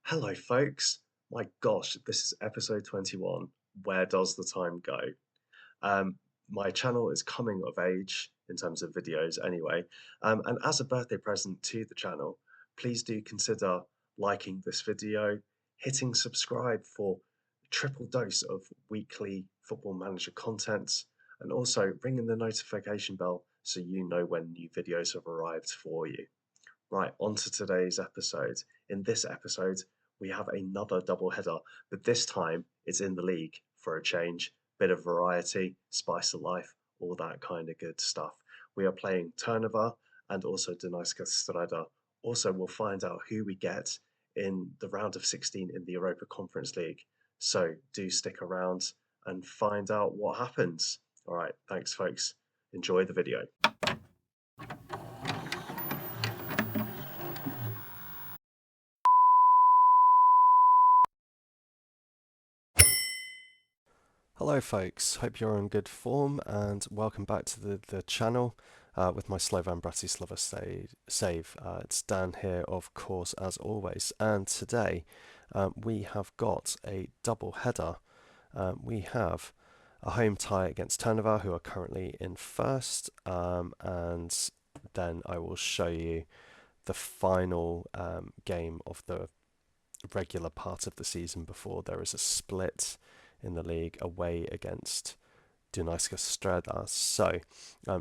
Hello, folks. My gosh, this is episode 21. Where does the time go? My channel is coming of age in terms of videos anyway. And as a birthday present to the channel, please do consider liking this video, hitting subscribe for a triple dose of weekly Football Manager content, and also ringing the notification bell so you know when new videos have arrived for you. Right, on to today's episode. In this episode, we have another double header, but this time it's in the league for a change. Bit of variety, spice of life, all that kind of good stuff. We are playing Trnava and also Dunajska Streda. Also, we'll find out who we get in the round of 16 in the Europa Conference League. So do stick around and find out what happens. All right, thanks, folks. Enjoy the video. Hello folks, hope you're in good form and welcome back to the channel with my Slovan Bratislava save. It's Dan here of course as always, and today we have got a double header. We have a home tie against Trnava, who are currently in first, and then I will show you the final game of the regular part of the season before there is a split in the league away against Dunajska Streda. So,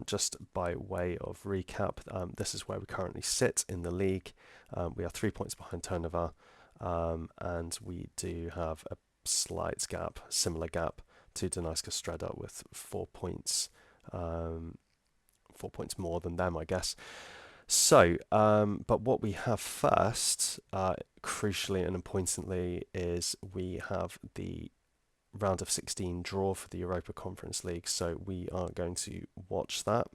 just by way of recap, this is where we currently sit in the league. We are 3 points behind Trnava, and we do have a slight gap, similar gap to Dunajska Streda with 4 points, 4 points more than them, I guess. So, but what we have first, crucially and importantly, is we have the round of 16 draw for the Europa Conference League. So we are going to watch that.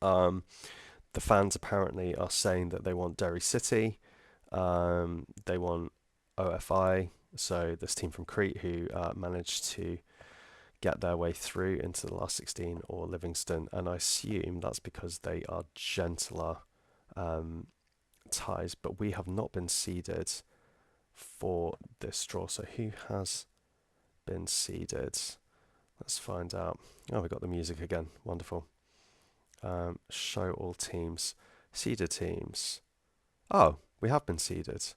The fans apparently are saying that they want Derry City, they want OFI, so this team from Crete who managed to get their way through into the last 16, or Livingston, and I assume that's because they are gentler ties, but we have not been seeded for this draw. So who has been seeded? Let's find out. Oh, we got the music again. Wonderful. Show all teams. Seeded teams. Oh, we have been seeded.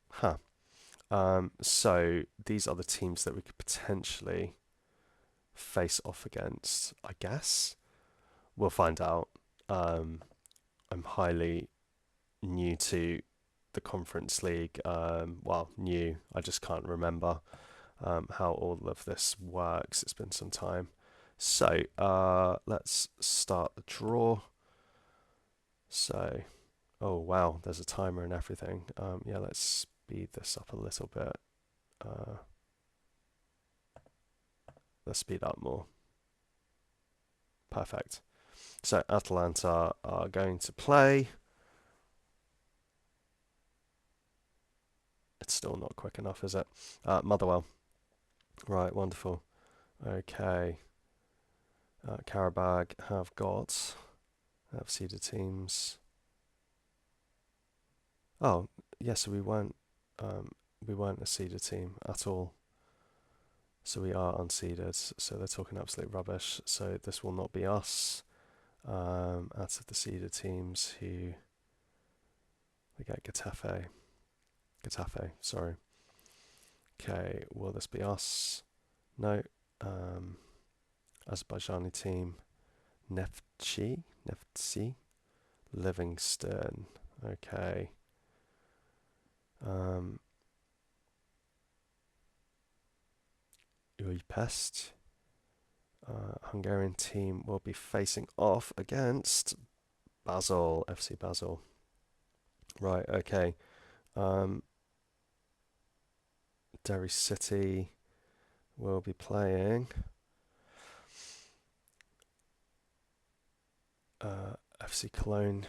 Huh. So these are the teams that we could potentially face off against, I guess. We'll find out. I'm highly new to the Conference League. Well, new. I just can't remember how all of this works. It's been some time. So let's start the draw. So, oh wow, there's a timer and everything. Yeah, let's speed this up a little bit. Let's speed up more. Perfect. So Atalanta are going to play. It's still not quick enough, is it? Motherwell. Right, wonderful. Okay. Karabag have seeded teams. Oh, yes, so we weren't a seeded team at all. So we are unseeded. So they're talking absolute rubbish. So this will not be us. Out of the seeded teams, who we get Getafe, sorry. Okay, will this be us? No. Azerbaijani team, Neftchi, Livingston. Okay. Újpest. Hungarian team will be facing off against Basel, FC Basel. Right, okay. Derry City will be playing FC Cologne.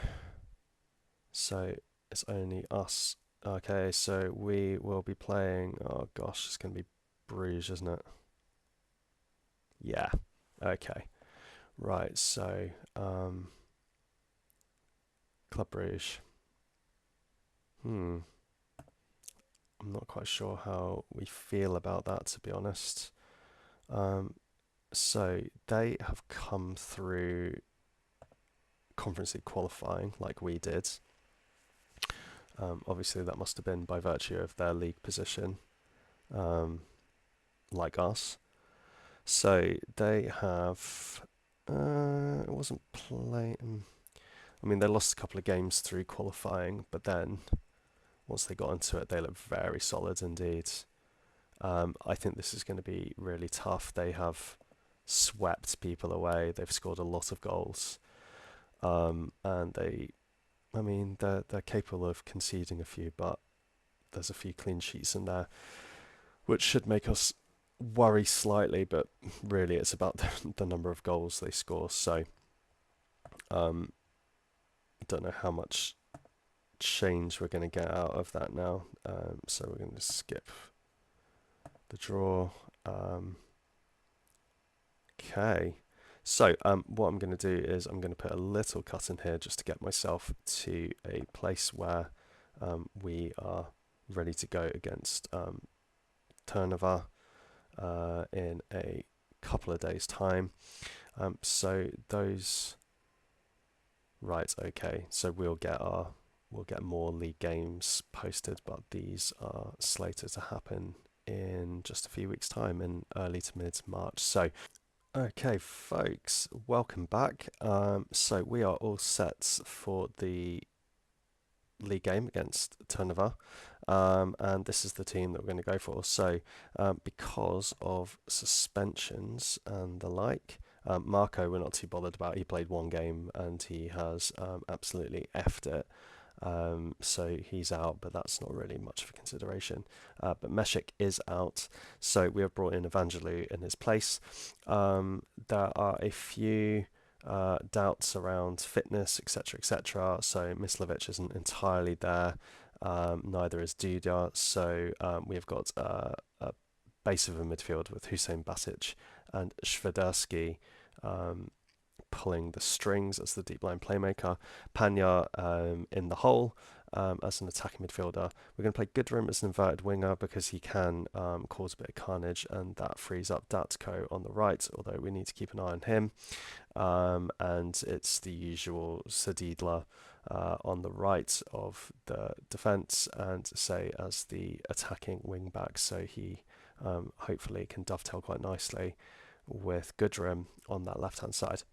So it's only us. Okay, so we will be playing, oh gosh, it's going to be Bruges, isn't it? Yeah, okay. Right, so Club Bruges. I'm not quite sure how we feel about that, to be honest. Um, so they have come through Conference League qualifying like we did. Obviously, that must have been by virtue of their league position, um, like us. So they have. It wasn't playing. I mean, they lost a couple of games through qualifying, but then once they got into it, they looked very solid indeed. I think this is going to be really tough. They have swept people away. They've scored a lot of goals, and I mean, they're capable of conceding a few, but there's a few clean sheets in there, which should make us worry slightly. But really, it's about the number of goals they score. So, um, I don't know how much change we're going to get out of that now. So we're going to skip the draw. Okay. So what I'm going to do is I'm going to put a little cut in here just to get myself to a place where we are ready to go against Trnava in a couple of days' time. So those, right? Okay. So we'll get more league games posted, but these are slated to happen in just a few weeks' time, in early to mid March. So okay, folks, welcome back. So we are all set for the league game against Trnava, and this is the team that we're going to go for. So, because of suspensions and the like, Marco, we're not too bothered about. He played one game and he has absolutely effed it. So he's out, but that's not really much of a consideration. But Meshik is out, so we have brought in Evangelou in his place. There are a few doubts around fitness, etc., etc. So Mislovic isn't entirely there. Neither is Duda. So we have got a base of a midfield with Hussein Basic and Shvedarsky pulling the strings as the deep line playmaker. Panya in the hole as an attacking midfielder. We're going to play Goodrum as an inverted winger because he can cause a bit of carnage, and that frees up Datko on the right, although we need to keep an eye on him. And it's the usual Sadidla on the right of the defence, and say as the attacking wing back, so he hopefully can dovetail quite nicely with Goodrum on that left hand side.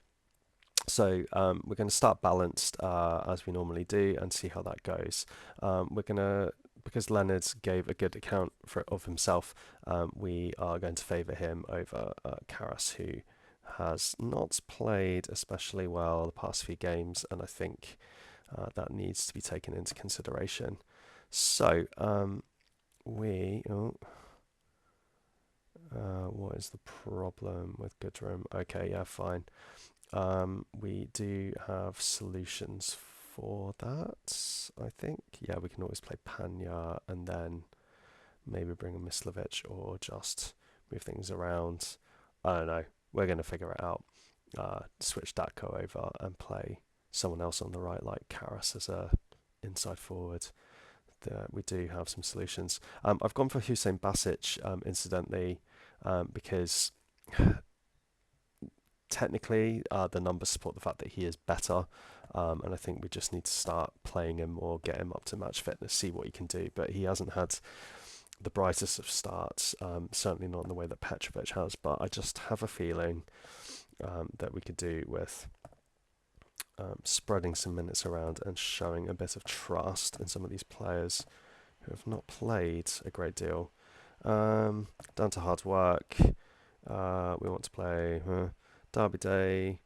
So we're going to start balanced as we normally do and see how that goes. We're going to, because Leonard gave a good account of himself, we are going to favour him over Karas, who has not played especially well the past few games, and I think that needs to be taken into consideration. So what is the problem with Goodrum? Okay, yeah, fine. We do have solutions for that, I think. Yeah, we can always play Panya and then maybe bring a Mislovic or just move things around. I don't know. We're going to figure it out. Switch Datko over and play someone else on the right, like Karas as a inside forward. We do have some solutions. I've gone for Hussein Basic, incidentally, because technically the numbers support the fact that he is better, and I think we just need to start playing him more, get him up to match fitness, see what he can do. But he hasn't had the brightest of starts, certainly not in the way that Petrovic has, but I just have a feeling that we could do with spreading some minutes around and showing a bit of trust in some of these players who have not played a great deal. Down to hard work. We want to play Derby Day.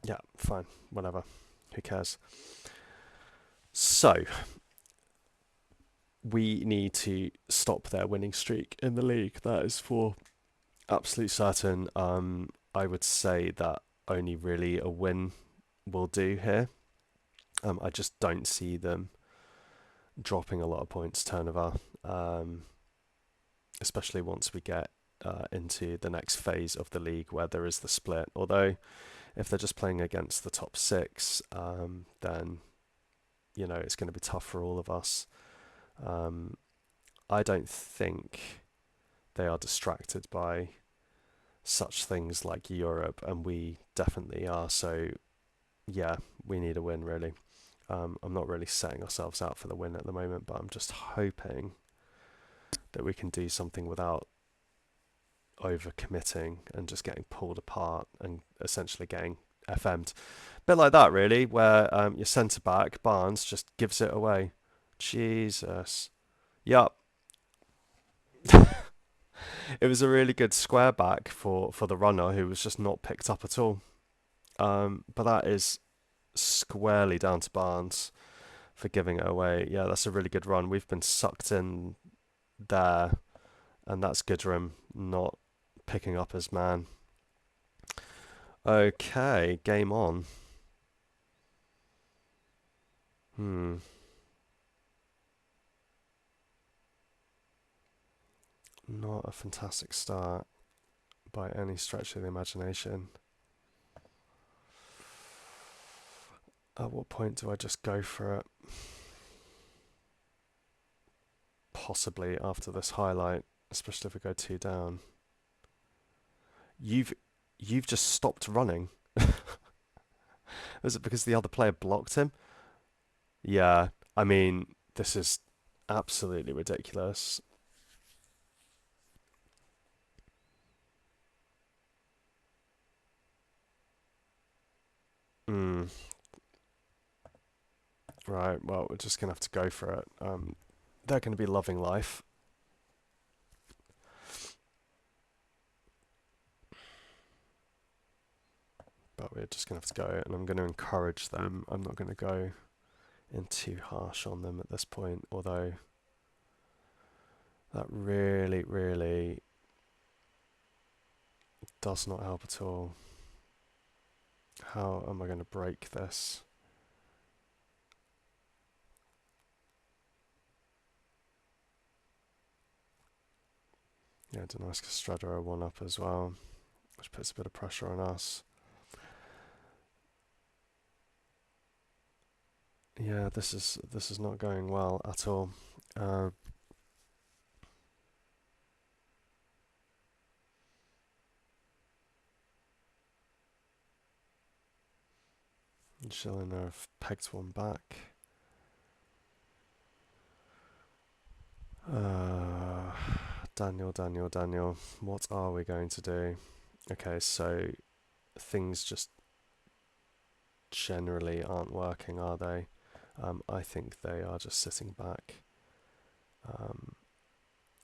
Yeah, fine, whatever. Who cares? So, we need to stop their winning streak in the league. That is for absolute certain. I would say that only really a win will do here. I just don't see them dropping a lot of points, Trnava, especially once we get into the next phase of the league where there is the split. Although If they're just playing against the top six, then it's going to be tough for all of us. Um, I don't think they are distracted by such things like Europe, and we definitely are. So yeah, we need a win really. I'm not really setting ourselves out for the win at the moment, but I'm just hoping that we can do something without overcommitting and just getting pulled apart and essentially getting FM'd. Bit like that, really, where your centre back Barnes just gives it away. Jesus. Yup. It was a really good square back for the runner who was just not picked up at all. But that is squarely down to Barnes for giving it away. Yeah, that's a really good run. We've been sucked in there, and that's Goodrum not picking up his man. Okay, game on. Not a fantastic start by any stretch of the imagination. At what point do I just go for it? Possibly after this highlight, especially if we go 2 down. You've just stopped running. Is it because the other player blocked him? Yeah, I mean, this is absolutely ridiculous. Right, well, we're just going to have to go for it. They're going to be loving life. But we're just going to have to go, and I'm going to encourage them. I'm not going to go in too harsh on them at this point, although that really, really does not help at all. How am I going to break this? Yeah, Dunajska Streda are 1-up as well, which puts a bit of pressure on us. Yeah, this is not going well at all. Schillner have pegged one back. Daniel, what are we going to do? Okay, so things just generally aren't working, are they? I think they are just sitting back.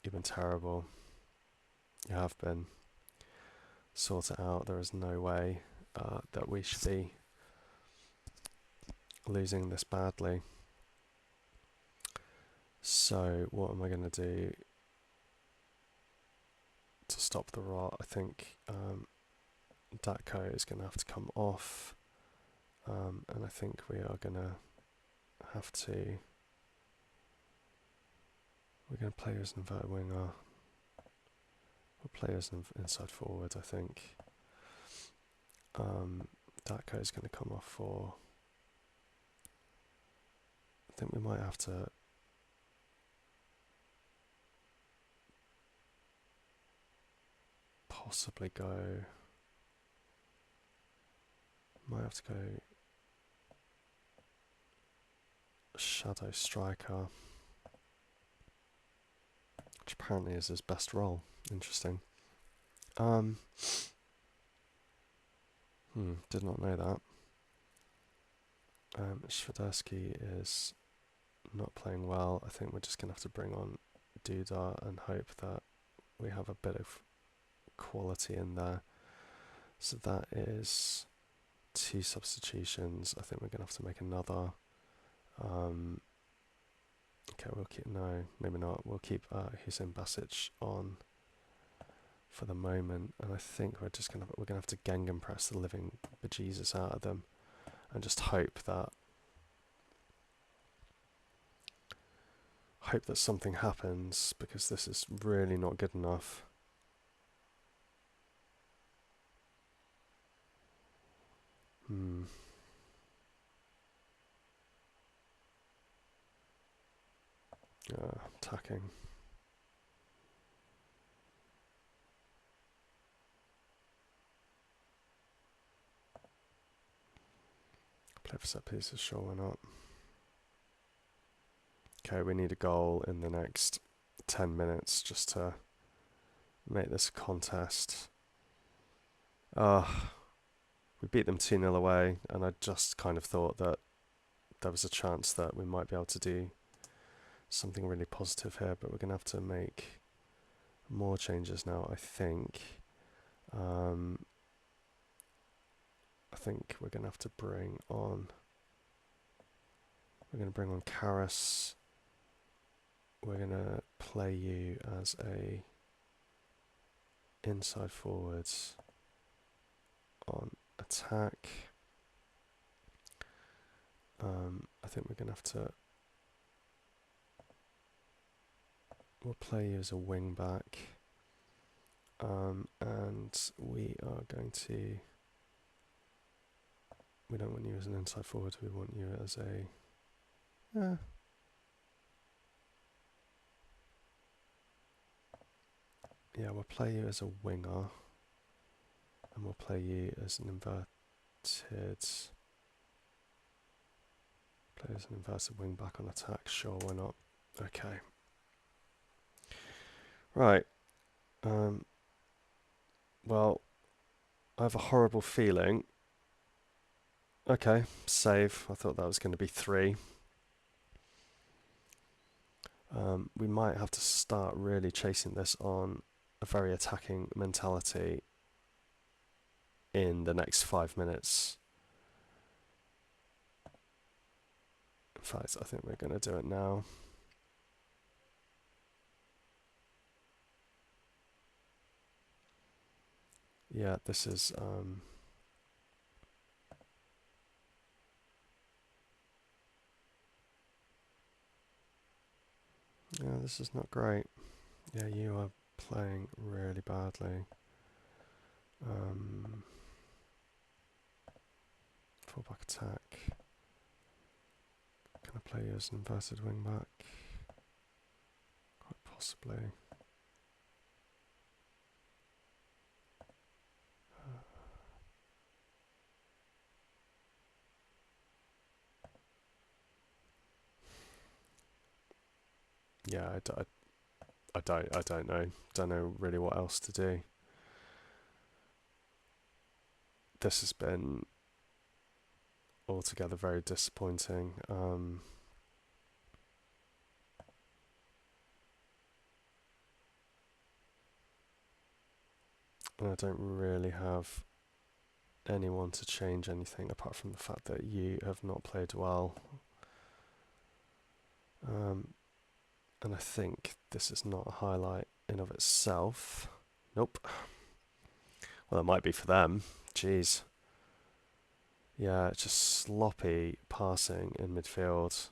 You've been terrible. You have been. Sort it out. There is no way that we should be losing this badly. So what am I going to do to stop the rot? I think Datko is going to have to come off, and I think we are going to have to. We're going to play as an inverted winger. We'll play as an inside forward, I think. Datko is going to come off for. I think we might have to. Possibly go. Might have to go. Shadow striker, which apparently is his best role. Interesting. Did not know that. Swiderski is not playing well. I think we're just going to have to bring on Duda and hope that we have a bit of quality in there. So that is 2 substitutions. I think we're going to have to make another. Okay, we'll keep, no, maybe not. We'll keep Hussein Basic on for the moment, and I think we're going to have to Gengen press the living bejesus out of them, and just hope that something happens, because this is really not good enough. Hmm. Attacking. Play for set pieces, sure, why not? Okay, we need a goal in the next 10 minutes just to make this a contest. We beat them 2-0 away, and I just kind of thought that there was a chance that we might be able to do something really positive here, but we're going to have to make more changes now, I think. I think we're going to have to bring on... We're going to bring on Karras. We're going to play you as a inside forwards on attack. I think we're going to have to... We'll play you as a wing back. And we are going to... We don't want you as an inside forward, we want you as a... Yeah, we'll play you as a winger. And we'll play you as an inverted... Play as an inverted wing back on attack, sure, why not? Okay. Right. Well, I have a horrible feeling. Okay, save. I thought that was going to be 3. We might have to start really chasing this on a very attacking mentality in the next 5 minutes. In fact, I think we're going to do it now. Yeah, this is... yeah, this is not great. Yeah, you are playing really badly. Fullback attack. Can I play you as an inverted wing back? Quite possibly. Yeah, I don't know. Don't know really what else to do. This has been altogether very disappointing. And I don't really have anyone to change anything apart from the fact that you have not played well. And I think this is not a highlight in of itself. Nope. Well, it might be for them. Jeez. Yeah, it's just sloppy passing in midfield.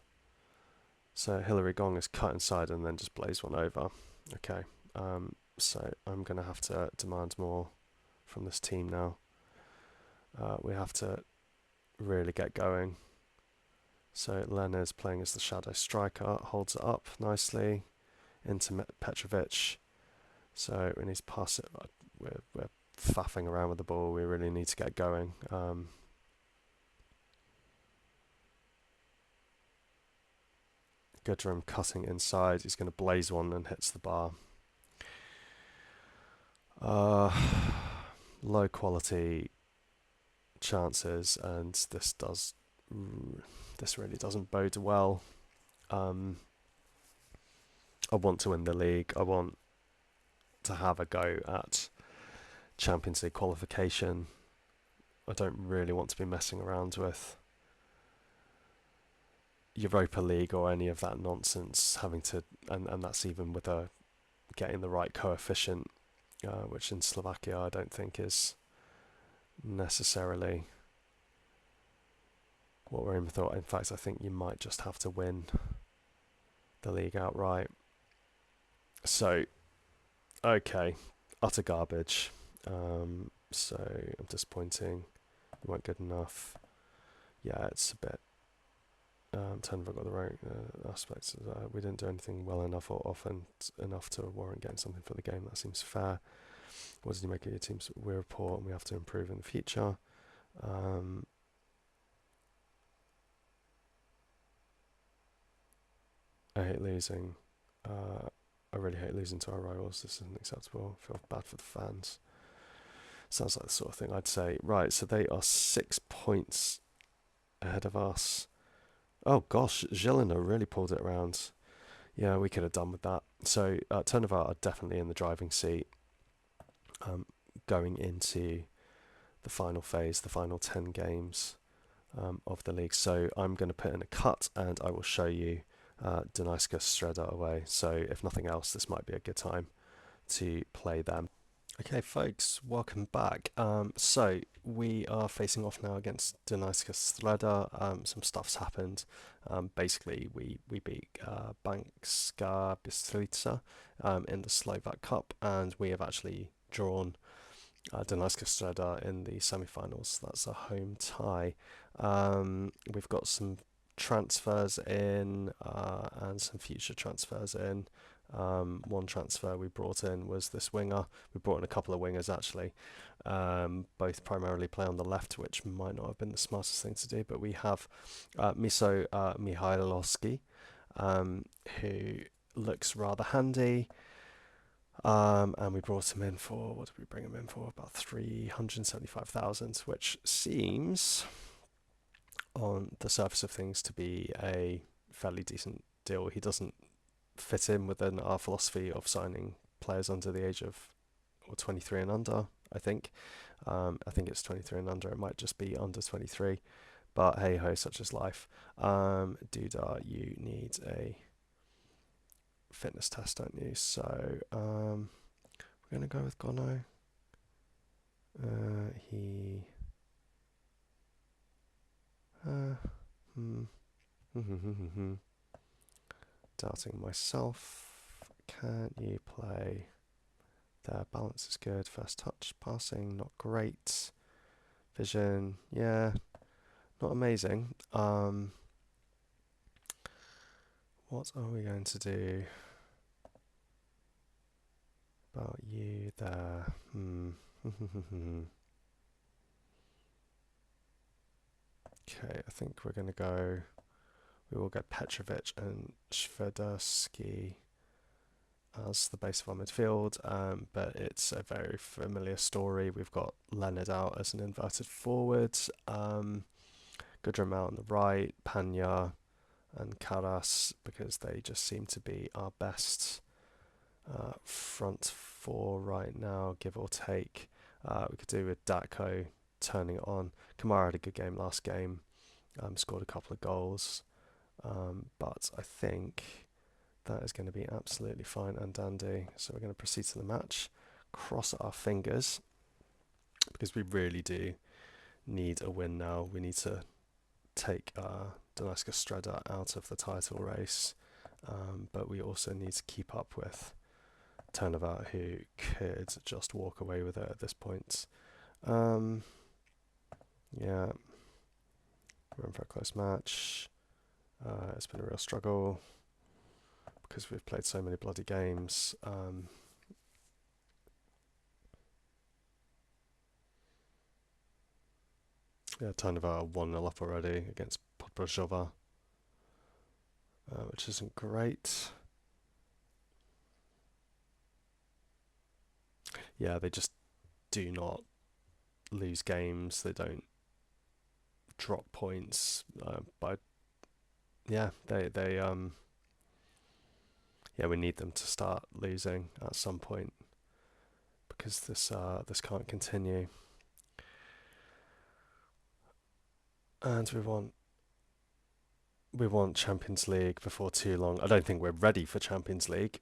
So Hillary Gong is cut inside and then just blaze one over. Okay. So I'm going to have to demand more from this team now. We have to really get going. So Lena's playing as the shadow striker, holds it up nicely into Petrovic. So we need to pass it. We're faffing around with the ball. We really need to get going. Goodrum cutting inside. He's going to blaze one and hits the bar. Low quality chances, and this really doesn't bode well. I want to win the league. I want to have a go at Champions League qualification. I don't really want to be messing around with Europa League or any of that nonsense, having to, and that's even with getting the right coefficient, which in Slovakia I don't think is necessarily what we're aiming for. In fact, I think you might just have to win the league outright. So, okay, utter garbage. So I'm disappointing. weren't good enough. Yeah, it's a bit. Trnava got the right aspects. We didn't do anything well enough or often enough to warrant getting something for the game. That seems fair. What did you make of your teams? We're poor and we have to improve in the future. Um, I hate losing. I really hate losing to our rivals. This isn't acceptable. I feel bad for the fans. Sounds like the sort of thing I'd say. Right, so they are 6 points ahead of us. Oh gosh, Zhelina really pulled it around. Yeah, we could have done with that. So Trnava are definitely in the driving seat going into the final phase, the final 10 games of the league. So I'm going to put in a cut and I will show you Dunajska Streda away. So if nothing else, this might be a good time to play them. Okay, folks, welcome back. So we are facing off now against Dunajska Streda. Some stuff's happened. Basically, we beat Banska Bystrica in the Slovak Cup, and we have actually drawn Dunajska Streda in the semi-finals. That's a home tie. We've got some transfers in and some future transfers in. One transfer we brought in was this winger. We brought in a couple of wingers actually. Both primarily play on the left, which might not have been the smartest thing to do, but we have Miso Mihajlovski, who looks rather handy. And we brought him in for, what did we bring him in for? About 375,000, which seems on the surface of things to be a fairly decent deal. He doesn't fit in within our philosophy of signing players under the age of 23 and under, I think. I think it's 23 and under. It might just be under 23. But hey ho, such is life. Duda, you need a fitness test, don't you? So we're going to go with Gono. He... Doubting myself. Can you play? Their balance is good. First touch, passing, not great. Vision, yeah, not amazing. What are we going to do about you there? Okay, I think we're going to go. We will get Petrovic and Shvedarsky as the base of our midfield, but it's a very familiar story. We've got Leonard out as an inverted forward, Goodrum out on the right, Panya and Karas, because they just seem to be our best front four right now, give or take. We could do with Datko turning it on. Kamara had a good game last game, scored a couple of goals, but I think that is going to be absolutely fine and dandy. So we're going to proceed to the match. Cross our fingers, because we really do need a win now. We need to take Dunajska Streda out of the title race, but we also need to keep up with Trnava, who could just walk away with it at this point. Yeah, we're in for a close match. It's been a real struggle because we've played so many bloody games. Yeah, Trnava 1-0 up already against Podbrozhova, which isn't great. Yeah, they just do not lose games. They don't drop points. Yeah, yeah, we need them to start losing at some point, because this can't continue. And we want Champions League before too long. I don't think we're ready for Champions League,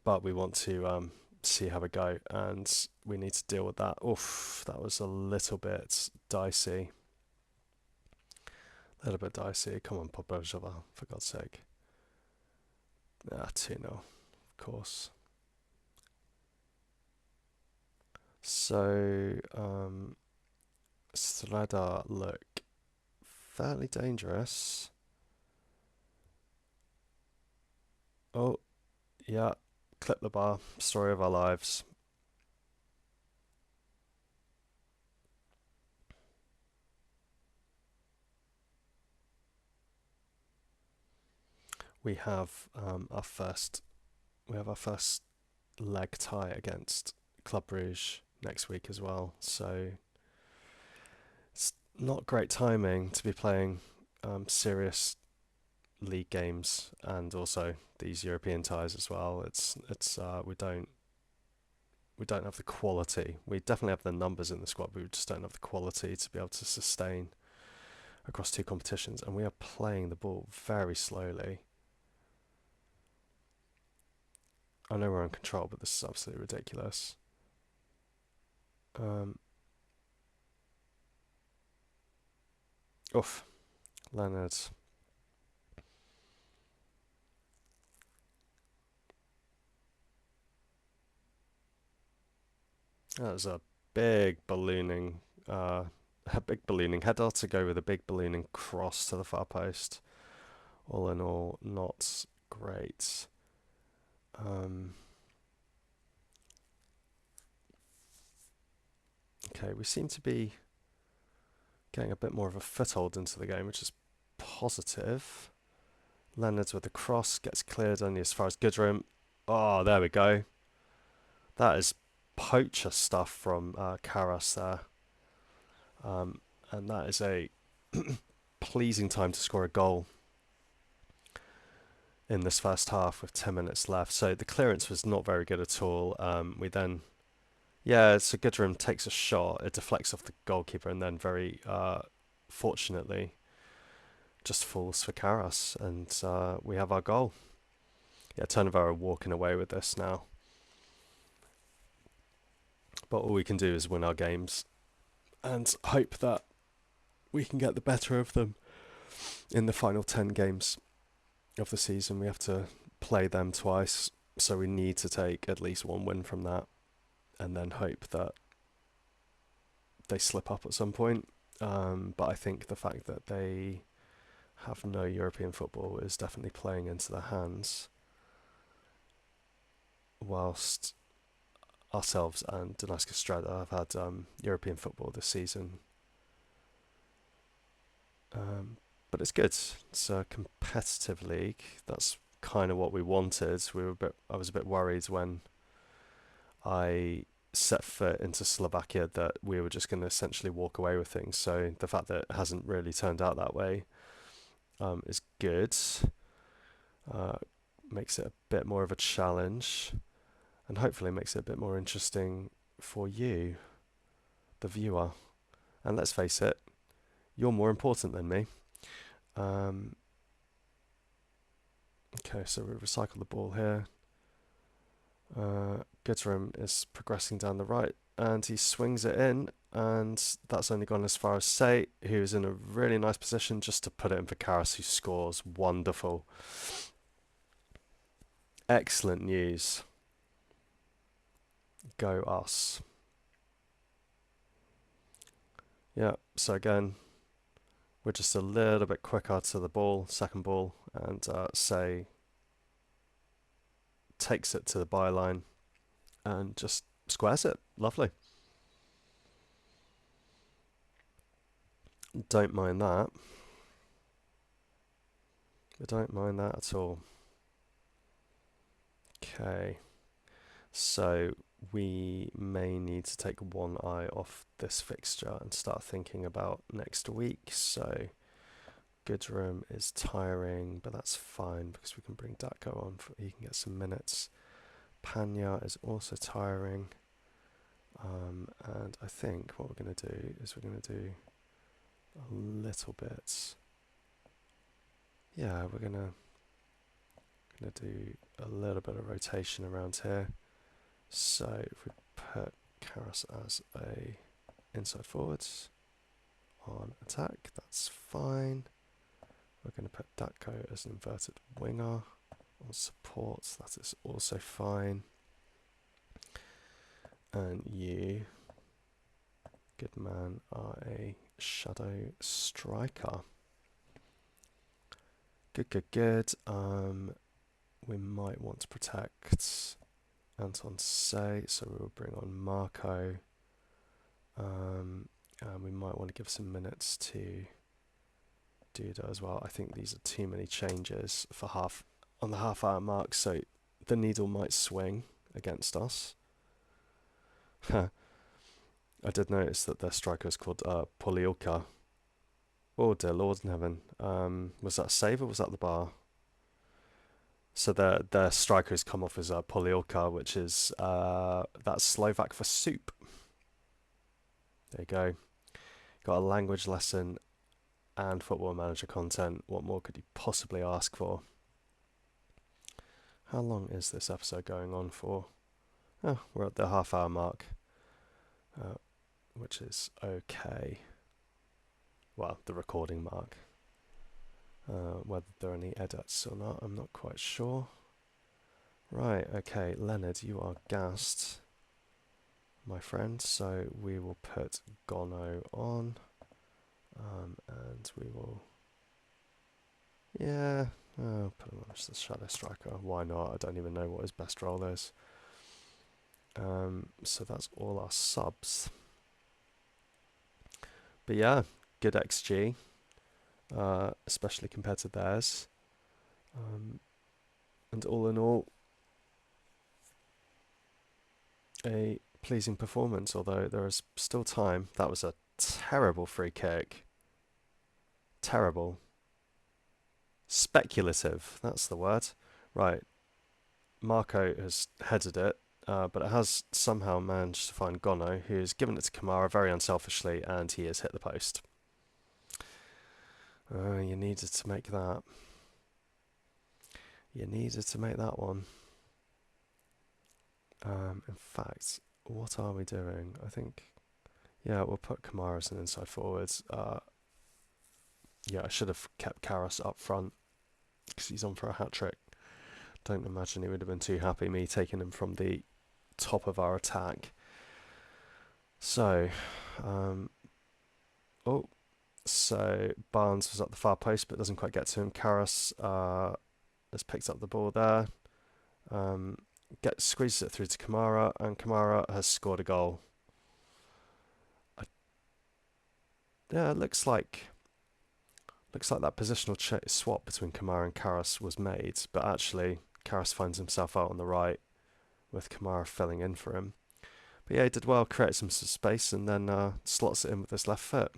but we want to see how we go, and we need to deal with that. Oof, that was a little bit dicey. A little bit dicey. Come on, Podbrozhova, for God's sake. 2-0, of course. So, Streda look fairly dangerous. Oh, yeah. Clip the bar. Story of our lives. We have our first. We have our first leg tie against Club Brugge next week as well. So it's not great timing to be playing serious league games and also these European ties as well. It's we don't have the quality. We definitely have the numbers in the squad, but we just don't have the quality to be able to sustain across two competitions. And we are playing the ball very slowly. I know we're in control, but this is absolutely ridiculous. Oof, Leonard. That was uh, a big ballooning header to go with a big ballooning cross to the far post. All in all, not great. Okay, we seem to be getting a bit more of a foothold into the game, which is positive. Leonard's with the cross, gets cleared only as far as Goodrum. Oh, there we go. That is poacher stuff from Karas there. And that is a pleasing time to score a goal in this first half with 10 minutes left. So the clearance was not very good at all. We then, yeah, so Goodrum takes a shot, it deflects off the goalkeeper, and then very fortunately just falls for Karas, and we have our goal. Yeah, Trnava are walking away with this now. But all we can do is win our games and hope that we can get the better of them in the final 10 games of the season. We have to play them twice, so we need to take at least one win from that and then hope that they slip up at some point. But I think the fact that they have no European football is definitely playing into their hands, whilst ourselves and Dunajska Streda have had European football this season. But it's good. It's a competitive league. That's kind of what we wanted. I was a bit worried when I set foot into Slovakia that we were just going to essentially walk away with things. So the fact that it hasn't really turned out that way is good. Makes it a bit more of a challenge, and hopefully makes it a bit more interesting for you, the viewer. And let's face it, you're more important than me. Okay, so we recycle the ball here. Gutterum is progressing down the right, and he swings it in, and that's only gone as far as Say, who's in a really nice position just to put it in for Karas, who scores. Wonderful. Excellent news. Go us. Yeah, so again, we're just a little bit quicker to the ball, second ball, and Say takes it to the byline and just squares it. Lovely. Don't mind that. I don't mind that at all. Okay, so we may need to take one eye off this fixture and start thinking about next week. So Goodrum is tiring, but that's fine because we can bring Datko on. He can get some minutes. Panya is also tiring. And I think what we're going to do is we're going to do a little bit. Yeah, we're going to do a little bit of rotation around here. So if we put Karas as a inside forwards on attack, that's fine. We're going to put Datko as an inverted winger on support, that is also fine. And you Good man are a shadow striker. Good, good, good. We might want to protect Anton Say, so we will bring on Marco. And we might want to give some minutes to Duda as well. I think these are too many changes for on the half-hour mark, so the needle might swing against us. I did notice that their striker is called Poliuka. Oh dear Lord in heaven. Was that a save or was that the bar? So their striker has come off as Poliuka, which is that's Slovak for soup. There you go. Got a language lesson and Football Manager content. What more could you possibly ask for? How long is this episode going on for? Oh, we're at the half-hour mark, which is okay. Well, the recording mark. Whether there are any edits or not, I'm not quite sure. Right, okay, Leonard, you are gassed, my friend, so we will put Gono on, and we will, yeah, put him on as the Shadow Striker, why not? I don't even know what his best role is. So that's all our subs. But yeah, good XG, especially compared to theirs. And all in all, a pleasing performance, although there is still time. That was a terrible free kick. Terrible. Speculative, that's the word. Right, Marco has headed it, but it has somehow managed to find Gono, who's given it to Kamara very unselfishly, and he has hit the post. You needed to make that. You needed to make that one. In fact, what are we doing? I think, yeah, we'll put Kamara as an inside forward. Yeah, I should have kept Karras up front because he's on for a hat-trick. Don't imagine he would have been too happy me taking him from the top of our attack. So, so Barnes was at the far post but doesn't quite get to him. Karras has picked up the ball there. Squeezes it through to Kamara, and Kamara has scored a goal. Yeah, it looks like that positional swap between Kamara and Karras was made, but actually Karras finds himself out on the right with Kamara filling in for him. But yeah, he did well, created some space, and then slots it in with his left foot.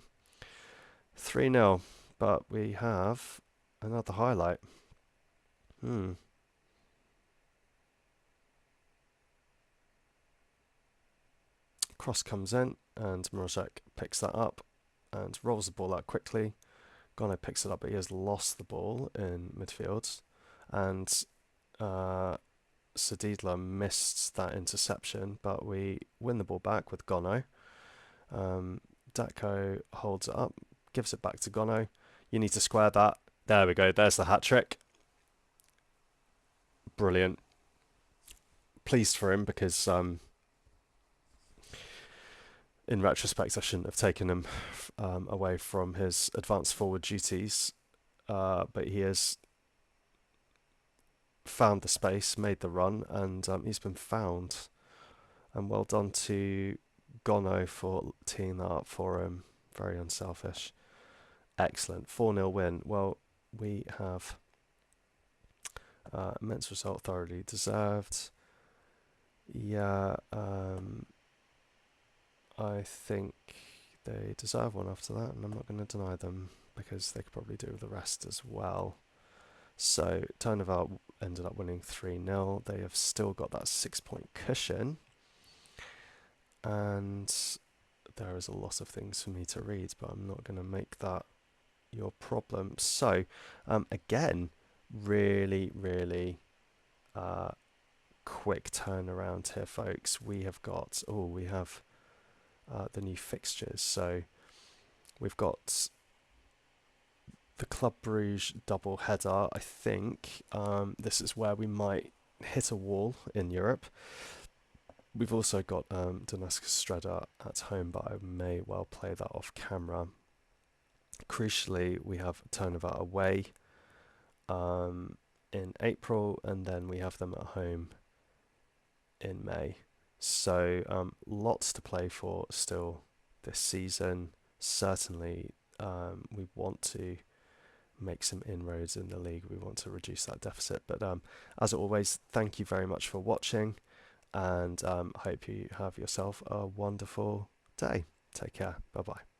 3-0, but we have another highlight. Cross comes in, and Mrozek picks that up and rolls the ball out quickly. Gono picks it up, but he has lost the ball in midfield, and Sadidla missed that interception, but we win the ball back with Gono. Datko holds it up, gives it back to Gono. You need to square that. There we go. There's the hat-trick. Brilliant. Pleased for him because in retrospect I shouldn't have taken him away from his advanced forward duties, but he has found the space, made the run, and he's been found. And well done to Gono for teeing that up for him. Very unselfish. Excellent. 4-0 win. Well, we have immense result, thoroughly deserved. Yeah, I think they deserve one after that, and I'm not going to deny them because they could probably do the rest as well. So Trnava ended up winning 3-0. They have still got that 6-point cushion, and there is a lot of things for me to read, but I'm not going to make that your problem. So again, really quick turnaround here, folks. We have got the new fixtures. So we've got the Club Brugge double header. I think this is where we might hit a wall in Europe. We've also got Dunajska Streda at home, but I may well play that off camera. Crucially, we have Trnava away in April, and then we have them at home in May. So lots to play for still this season. Certainly, we want to make some inroads in the league. We want to reduce that deficit. But as always, thank you very much for watching, and hope you have yourself a wonderful day. Take care. Bye bye.